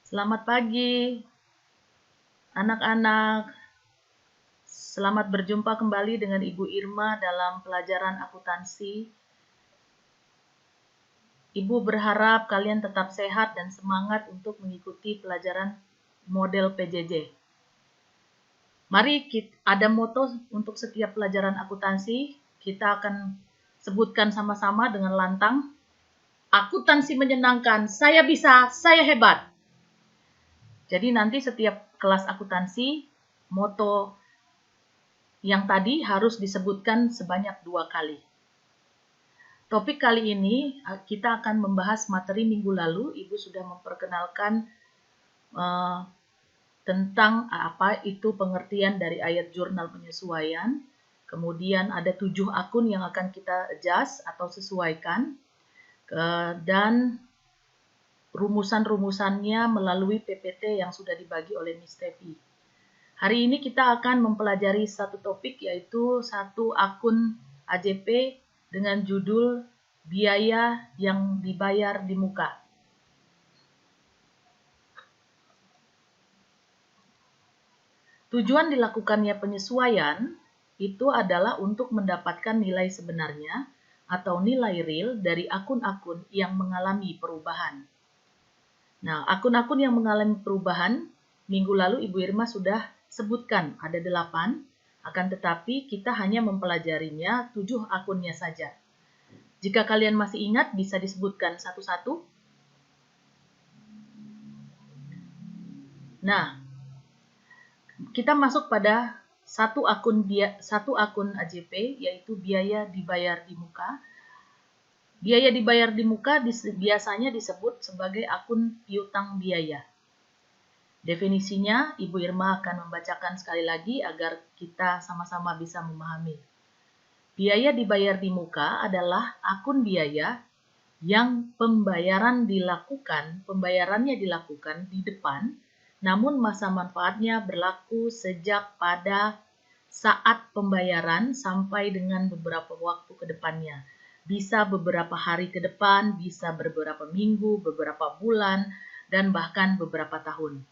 Selamat pagi, anak-anak. Selamat berjumpa kembali dengan Ibu Irma dalam pelajaran akuntansi. Ibu berharap kalian tetap sehat dan semangat untuk mengikuti pelajaran model PJJ. Mari ada moto untuk setiap pelajaran akuntansi. Kita akan sebutkan sama-sama dengan lantang. Akuntansi menyenangkan, saya bisa, saya hebat. Jadi nanti setiap kelas akuntansi, moto yang tadi harus disebutkan sebanyak 2 kali. Topik kali ini kita akan membahas materi minggu lalu. Ibu sudah memperkenalkan tentang apa itu pengertian dari ayat jurnal penyesuaian. Kemudian ada 7 akun yang akan kita adjust atau sesuaikan. Dan rumusan-rumusannya melalui PPT yang sudah dibagi oleh Miss Tevi. Hari ini kita akan mempelajari satu topik, yaitu satu akun AJP dengan judul biaya yang dibayar di muka. Tujuan dilakukannya penyesuaian itu adalah untuk mendapatkan nilai sebenarnya atau nilai real dari akun-akun yang mengalami perubahan. Nah, akun-akun yang mengalami perubahan, minggu lalu Ibu Irma sudah sebutkan ada 8, akan tetapi kita hanya mempelajarinya 7 akunnya saja. Jika kalian masih ingat, bisa disebutkan satu-satu. Nah, kita masuk pada satu akun AJP, yaitu biaya dibayar di muka. Biaya dibayar di muka biasanya disebut sebagai akun piutang biaya. Definisinya, Ibu Irma akan membacakan sekali lagi agar kita sama-sama bisa memahami. Biaya dibayar di muka adalah akun biaya yang pembayarannya dilakukan di depan, namun masa manfaatnya berlaku sejak pada saat pembayaran sampai dengan beberapa waktu ke depannya. Bisa beberapa hari ke depan, bisa beberapa minggu, beberapa bulan, dan bahkan beberapa tahun.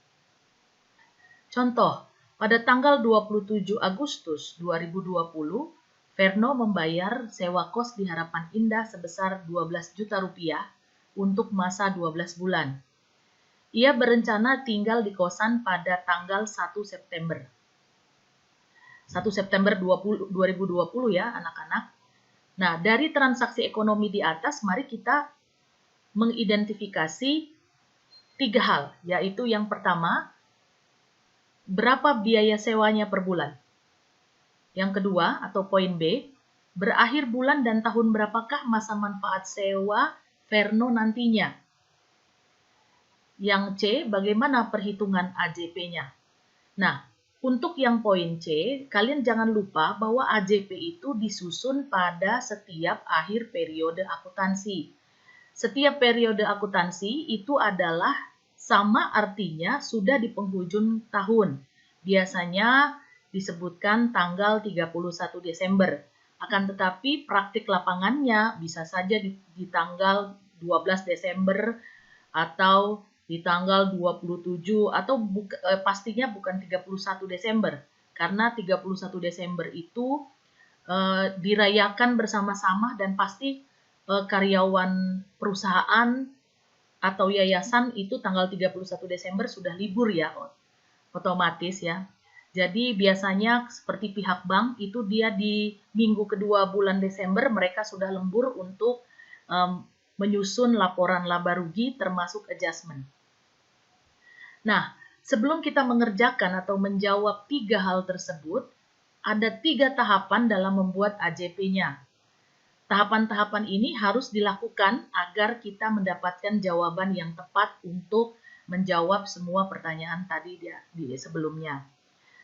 Contoh, pada tanggal 27 Agustus 2020, Verno membayar sewa kos di Harapan Indah sebesar 12 juta rupiah untuk masa 12 bulan. Ia berencana tinggal di kosan pada tanggal 1 September. 1 September 2020 ya anak-anak. Nah, dari transaksi ekonomi di atas, mari kita mengidentifikasi 3 hal, yaitu yang pertama, berapa biaya sewanya per bulan. Yang kedua, atau poin B, berakhir bulan dan tahun berapakah masa manfaat sewa Verno nantinya. Yang C, bagaimana perhitungan AJP-nya. Nah, untuk yang poin C, kalian jangan lupa bahwa AJP itu disusun pada setiap akhir periode akuntansi. Setiap periode akuntansi itu adalah sama artinya sudah di penghujung tahun. Biasanya disebutkan tanggal 31 Desember. Akan tetapi praktik lapangannya bisa saja di tanggal 12 Desember atau di tanggal 27 atau pastinya bukan 31 Desember. Karena 31 Desember itu dirayakan bersama-sama dan pasti karyawan perusahaan atau yayasan itu tanggal 31 Desember sudah libur ya, otomatis ya. Jadi biasanya seperti pihak bank itu dia di minggu kedua bulan Desember mereka sudah lembur untuk menyusun laporan laba rugi termasuk adjustment. Nah, sebelum kita mengerjakan atau menjawab 3 hal tersebut, ada 3 tahapan dalam membuat AJP-nya. Tahapan-tahapan ini harus dilakukan agar kita mendapatkan jawaban yang tepat untuk menjawab semua pertanyaan tadi di sebelumnya.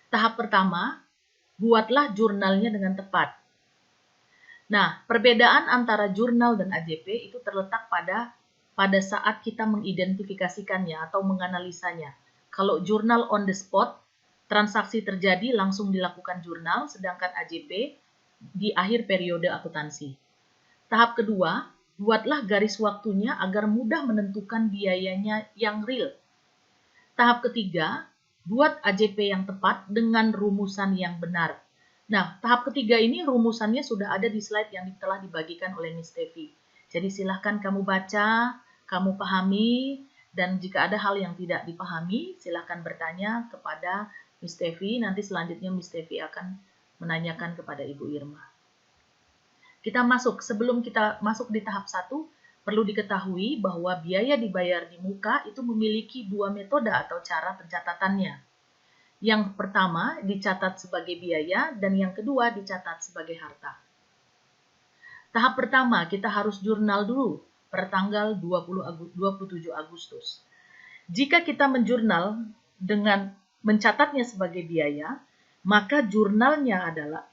Tahap pertama, buatlah jurnalnya dengan tepat. Nah, perbedaan antara jurnal dan AJP itu terletak pada saat kita mengidentifikasikannya atau menganalisanya. Kalau jurnal on the spot, transaksi terjadi langsung dilakukan jurnal, sedangkan AJP di akhir periode akuntansi. Tahap kedua, buatlah garis waktunya agar mudah menentukan biayanya yang real. Tahap ketiga, buat AJP yang tepat dengan rumusan yang benar. Nah, tahap ketiga ini rumusannya sudah ada di slide yang telah dibagikan oleh Miss Tevi. Jadi silahkan kamu baca, kamu pahami, dan jika ada hal yang tidak dipahami, silahkan bertanya kepada Miss Tevi. Nanti selanjutnya Miss Tevi akan menanyakan kepada Ibu Irma. Sebelum kita masuk di tahap 1, perlu diketahui bahwa biaya dibayar di muka itu memiliki dua metode atau cara pencatatannya. Yang pertama dicatat sebagai biaya dan yang kedua dicatat sebagai harta. Tahap pertama kita harus jurnal dulu per tanggal 27 Agustus. Jika kita menjurnal dengan mencatatnya sebagai biaya, maka jurnalnya adalah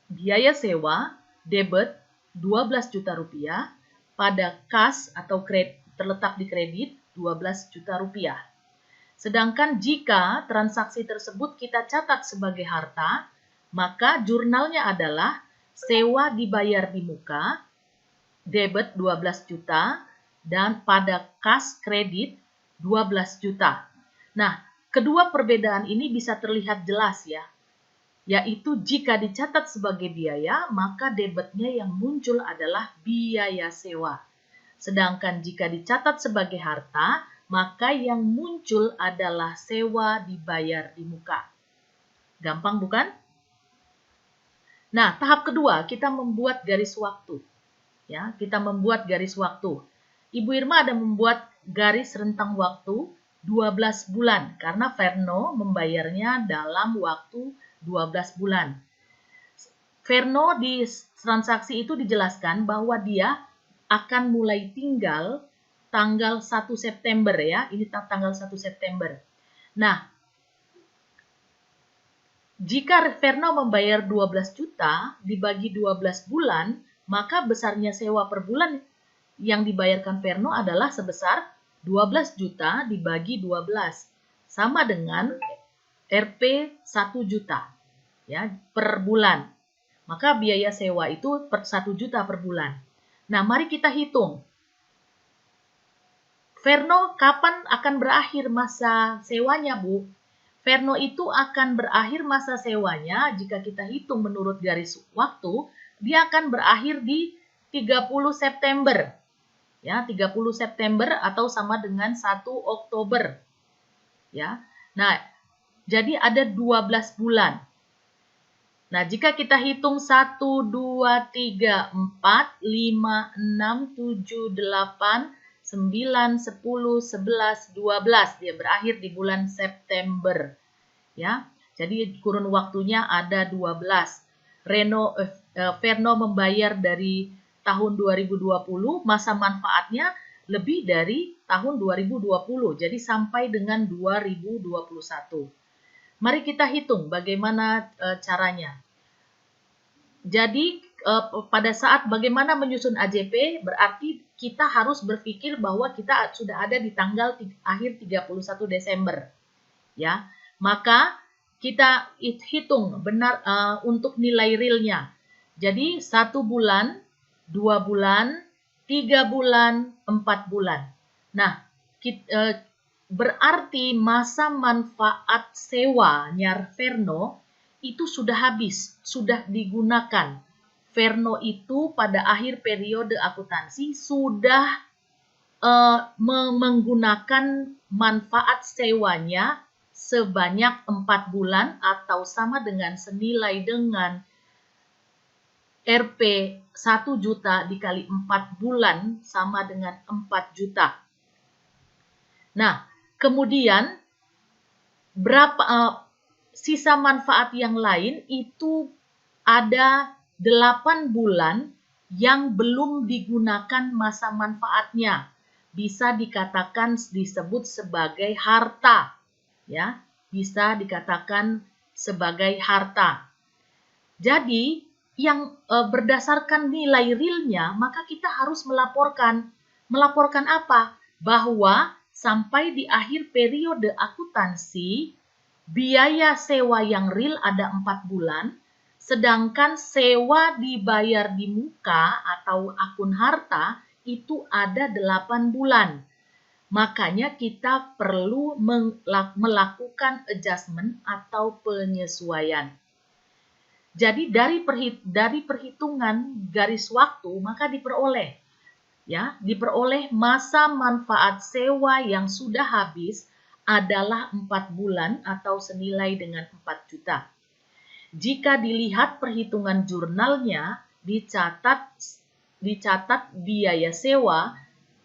biaya sewa debit 12 juta rupiah pada kas atau terletak di kredit 12 juta rupiah. Sedangkan jika transaksi tersebut kita catat sebagai harta, maka jurnalnya adalah sewa dibayar di muka, debit 12 juta, dan pada kas kredit 12 juta. Nah, kedua perbedaan ini bisa terlihat jelas ya, yaitu jika dicatat sebagai biaya, maka debitnya yang muncul adalah biaya sewa. Sedangkan jika dicatat sebagai harta, maka yang muncul adalah sewa dibayar di muka. Gampang bukan? Nah, tahap kedua, kita membuat garis waktu. Ya, kita membuat garis waktu. Ibu Irma ada membuat garis rentang waktu 12 bulan, karena Verno membayarnya dalam waktu 12 bulan. Verno di transaksi itu dijelaskan bahwa dia akan mulai tinggal tanggal 1 September ya. Ini tanggal 1 September. Nah, jika Verno membayar 12 juta dibagi 12 bulan, maka besarnya sewa per bulan yang dibayarkan Verno adalah sebesar 12 juta dibagi 12. Sama dengan Rp 1 juta ya per bulan. Maka biaya sewa itu per 1 juta per bulan. Nah, mari kita hitung. Verno kapan akan berakhir masa sewanya, Bu? Verno itu akan berakhir masa sewanya jika kita hitung menurut garis waktu, dia akan berakhir di 30 September. Ya, 30 September atau sama dengan 1 Oktober. Ya. Nah, jadi ada 12 bulan. Nah, jika kita hitung 1, 2, 3, 4, 5, 6, 7, 8, 9, 10, 11, 12. Dia berakhir di bulan September. Ya, jadi kurun waktunya ada 12. Verno membayar dari tahun 2020, masa manfaatnya lebih dari tahun 2020. Jadi sampai dengan 2021. Mari kita hitung bagaimana caranya. Jadi pada saat bagaimana menyusun AJP, berarti kita harus berpikir bahwa kita sudah ada di tanggal akhir 31 Desember. Ya, maka kita hitung benar untuk nilai realnya. Jadi 1 bulan, 2 bulan, 3 bulan, 4 bulan. Nah, berarti masa manfaat sewanya Verno itu sudah habis, sudah digunakan. Verno itu pada akhir periode akuntansi sudah menggunakan manfaat sewanya sebanyak 4 bulan atau sama dengan senilai dengan Rp 1 juta dikali 4 bulan sama dengan 4 juta. Nah, kemudian sisa manfaat yang lain itu ada 8 bulan yang belum digunakan masa manfaatnya. Bisa dikatakan disebut sebagai harta. Ya, bisa dikatakan sebagai harta. Jadi, yang berdasarkan nilai realnya, maka kita harus melaporkan. Melaporkan apa? Bahwa sampai di akhir periode akuntansi, biaya sewa yang real ada 4 bulan, sedangkan sewa dibayar di muka atau akun harta itu ada 8 bulan. Makanya kita perlu melakukan adjustment atau penyesuaian. Jadi dari perhitungan garis waktu maka diperoleh masa manfaat sewa yang sudah habis adalah 4 bulan atau senilai dengan 4 juta. Jika dilihat perhitungan jurnalnya, dicatat biaya sewa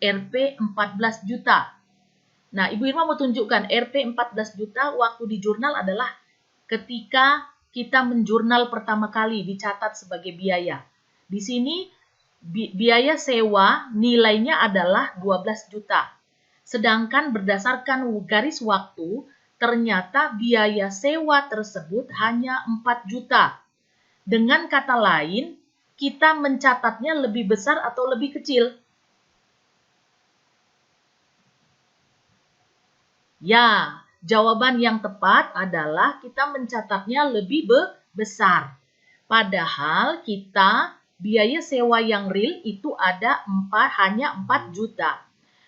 Rp 14 juta. Nah, Ibu Irma mau tunjukkan Rp 14 juta waktu di jurnal adalah ketika kita menjurnal pertama kali dicatat sebagai biaya. Di sini biaya sewa nilainya adalah 12 juta. Sedangkan berdasarkan garis waktu, ternyata biaya sewa tersebut hanya 4 juta. Dengan kata lain, kita mencatatnya lebih besar atau lebih kecil? Ya, jawaban yang tepat adalah kita mencatatnya lebih besar. Padahal biaya sewa yang real itu hanya 4 juta.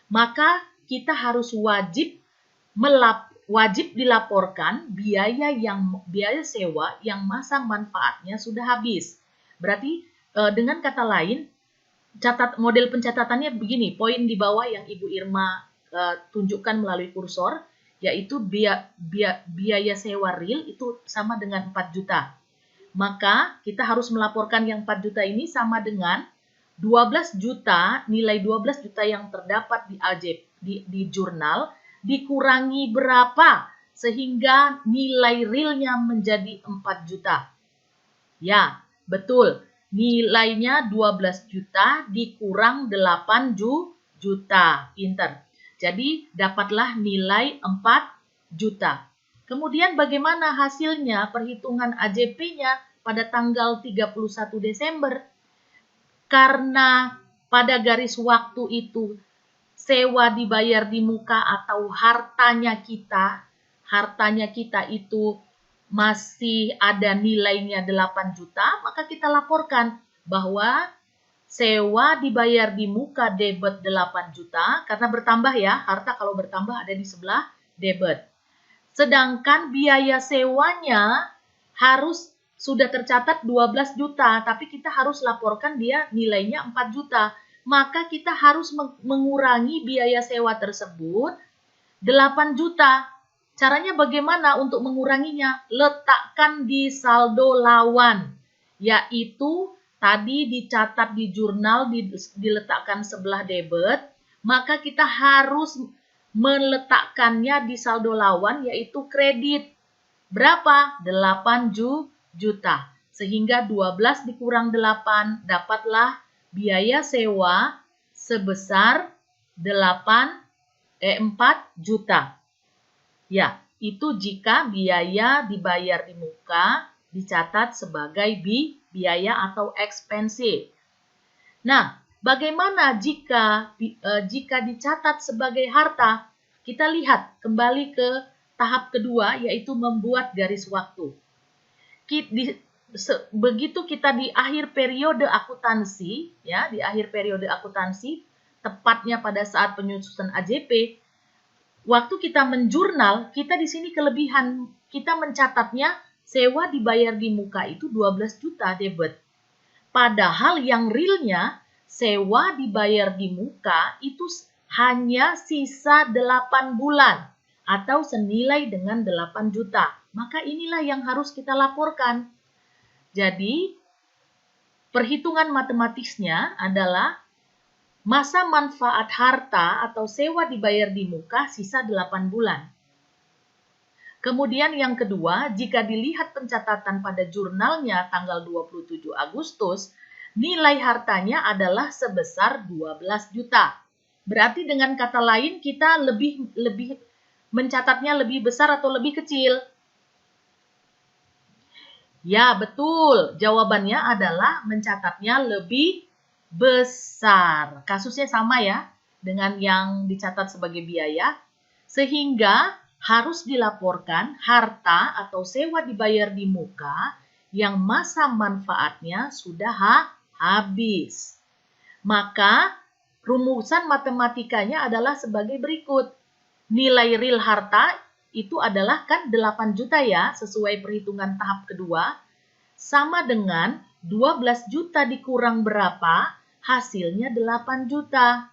Maka kita harus wajib dilaporkan biaya sewa yang masa manfaatnya sudah habis. Berarti dengan kata lain, model pencatatannya begini, poin di bawah yang Ibu Irma tunjukkan melalui kursor, yaitu biaya sewa real itu sama dengan 4 juta. Maka kita harus melaporkan yang 4 juta ini sama dengan 12 juta, nilai 12 juta yang terdapat di jurnal, dikurangi berapa sehingga nilai realnya menjadi 4 juta. Ya, betul. Nilainya 12 juta dikurang 8 juta. Pinter. Jadi dapatlah nilai 4 juta. Kemudian bagaimana hasilnya perhitungan AJP-nya pada tanggal 31 Desember? Karena pada garis waktu itu sewa dibayar di muka atau hartanya kita itu masih ada nilainya 8 juta, maka kita laporkan bahwa sewa dibayar di muka debit 8 juta, karena bertambah ya, harta kalau bertambah ada di sebelah debit. Sedangkan biaya sewanya harus sudah tercatat 12 juta, tapi kita harus laporkan dia nilainya 4 juta. Maka kita harus mengurangi biaya sewa tersebut 8 juta. Caranya bagaimana untuk menguranginya? Letakkan di saldo lawan, yaitu tadi dicatat di jurnal, diletakkan sebelah debit, maka kita harus meletakkannya di saldo lawan, yaitu kredit. Berapa? 8 juta. Sehingga 12 dikurang 8, dapatlah biaya sewa sebesar 4 juta. Ya, itu jika biaya dibayar di muka dicatat sebagai biaya atau expense. Nah, bagaimana jika dicatat sebagai harta? Kita lihat kembali ke tahap kedua, yaitu membuat garis waktu. Begitu kita di akhir periode akuntansi, ya, tepatnya pada saat penyusunan AJP, waktu kita menjurnal, kita di sini kelebihan, kita mencatatnya sewa dibayar di muka itu 12 juta debit. Padahal yang realnya sewa dibayar di muka itu hanya sisa 8 bulan atau senilai dengan 8 juta. Maka inilah yang harus kita laporkan. Jadi, perhitungan matematisnya adalah masa manfaat harta atau sewa dibayar di muka sisa 8 bulan. Kemudian yang kedua, jika dilihat pencatatan pada jurnalnya tanggal 27 Agustus, nilai hartanya adalah sebesar 12 juta. Berarti dengan kata lain kita lebih mencatatnya lebih besar atau lebih kecil? Ya, betul. Jawabannya adalah mencatatnya lebih besar. Kasusnya sama ya dengan yang dicatat sebagai biaya, sehingga harus dilaporkan harta atau sewa dibayar di muka yang masa manfaatnya sudah habis. Maka rumusan matematikanya adalah sebagai berikut. Nilai real harta itu adalah kan 8 juta ya, sesuai perhitungan tahap kedua. Sama dengan 12 juta dikurang berapa, hasilnya 8 juta.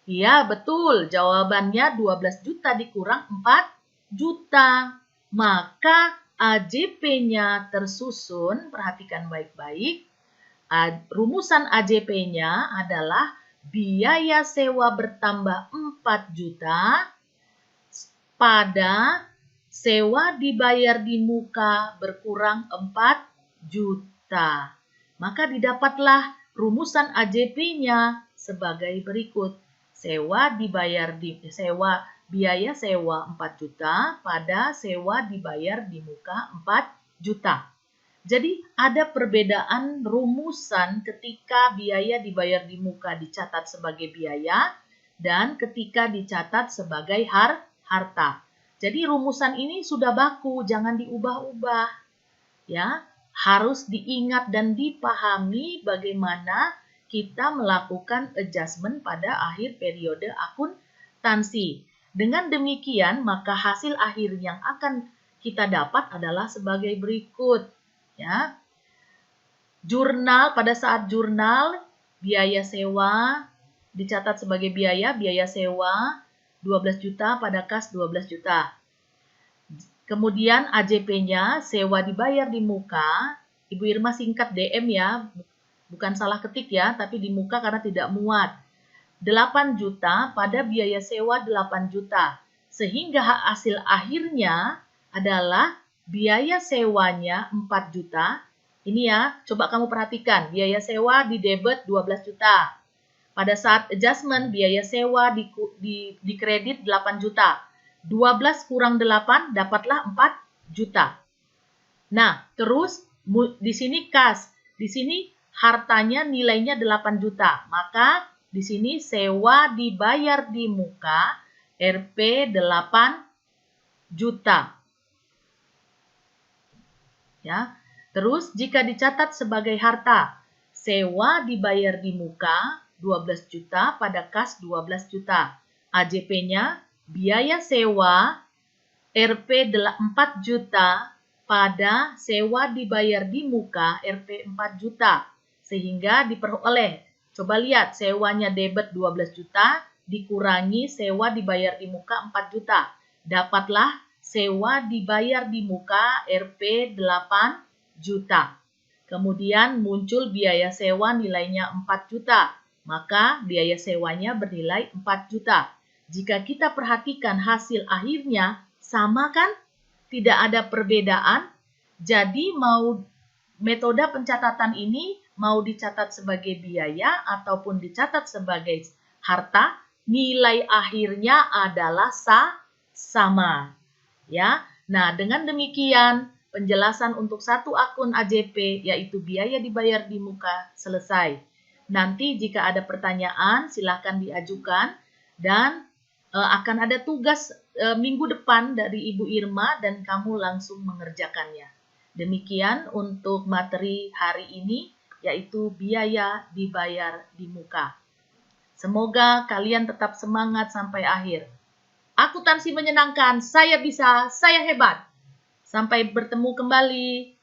Iya, betul. Jawabannya 12 juta dikurang 4 juta. Maka AJP-nya tersusun, perhatikan baik-baik. Rumusan AJP-nya adalah biaya sewa bertambah 4 juta pada sewa dibayar di muka berkurang 4 juta. Maka didapatlah rumusan AJP-nya sebagai berikut. Biaya sewa 4 juta pada sewa dibayar di muka 4 juta. Jadi ada perbedaan rumusan ketika biaya dibayar di muka dicatat sebagai biaya dan ketika dicatat sebagai harta. Jadi rumusan ini sudah baku, jangan diubah-ubah. Ya, harus diingat dan dipahami bagaimana kita melakukan adjustment pada akhir periode akuntansi. Dengan demikian, maka hasil akhir yang akan kita dapat adalah sebagai berikut. Ya, jurnal, pada saat jurnal biaya sewa dicatat sebagai biaya sewa 12 juta pada kas 12 juta. Kemudian AJP-nya sewa dibayar di muka, Ibu Irma singkat DM ya, bukan salah ketik ya, tapi di muka karena tidak muat. 8 juta pada biaya sewa 8 juta. Sehingga hasil akhirnya adalah biaya sewanya 4 juta. Ini ya, coba kamu perhatikan. Biaya sewa di debit 12 juta. Pada saat adjustment, biaya sewa di kredit 8 juta. 12 kurang 8, dapatlah 4 juta. Nah, terus di sini kas. Di sini hartanya nilainya 8 juta. Maka di sini sewa dibayar di muka Rp 8 juta. Ya. Terus jika dicatat sebagai harta, sewa dibayar di muka 12 juta pada kas 12 juta. AJP-nya biaya sewa Rp 4 juta pada sewa dibayar di muka Rp 4 juta. Sehingga diperoleh, coba lihat sewanya debit 12 juta dikurangi sewa dibayar di muka 4 juta. Dapatlah sewa dibayar di muka Rp 8 juta. Kemudian muncul biaya sewa nilainya 4 juta. Maka biaya sewanya bernilai 4 juta. Jika kita perhatikan hasil akhirnya sama kan? Tidak ada perbedaan. Jadi mau metode pencatatan ini mau dicatat sebagai biaya ataupun dicatat sebagai harta, nilai akhirnya adalah sama. Ya. Nah, dengan demikian penjelasan untuk satu akun AJP yaitu biaya dibayar di muka selesai. Nanti jika ada pertanyaan silakan diajukan dan akan ada tugas minggu depan dari Ibu Irma dan kamu langsung mengerjakannya. Demikian untuk materi hari ini yaitu biaya dibayar di muka. Semoga kalian tetap semangat sampai akhir. Akuntansi menyenangkan, saya bisa, saya hebat. Sampai bertemu kembali.